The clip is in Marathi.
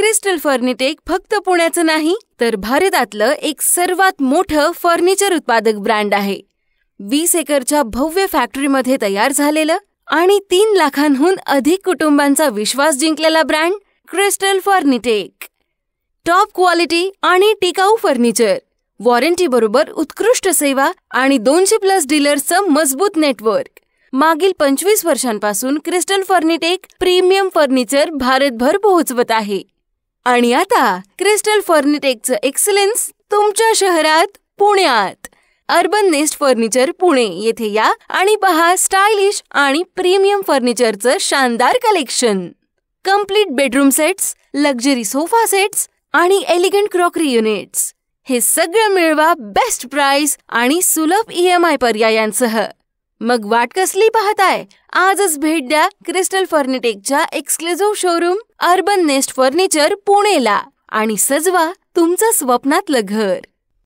क्रिस्टल फर्निटेक फक्त पुण्याचं नाही तर भारतातलं एक सर्वात मोठं फर्निचर उत्पादक ब्रँड आहे. 20 एकरच्या भव्य फॅक्टरीमध्ये तयार झालेलं आणि 3 लाखांहून अधिक कुटुंबांचा विश्वास जिंकलेला ब्रँड क्रिस्टल फर्निटेक. टॉप क्वालिटी आणि टिकाऊ फर्निचर, वॉरंटी बरोबर उत्कृष्ट सेवा आणि 200+ डीलर्सचं मजबूत नेटवर्क. मागील 25 वर्षांपासून क्रिस्टल फर्निटेक प्रीमियम फर्निचर भारतभर पोहोचवत आहे. आणि आता क्रिस्टल फर्निटेकचं एक्सलन्स तुमच्या शहरात, पुण्यात. अर्बन नेस्ट फर्निचर पुणे येथे या आणि पहा स्टायलिश आणि प्रीमियम फर्निचरचं शानदार collection. Complete bedroom sets, luxury sofa sets आणि एलिगंट क्रॉकरी युनिट्स हे सगळं मिळवा बेस्ट प्राइस आणि सुलभ EMI पर्यायांसह. मग वाट कसली पाहताय? आजच भेट द्या क्रिस्टल फर्निटेकच्या exclusive showroom urban nest furniture पुणेला आणि सजवा तुमचं स्वप्नातलं घर.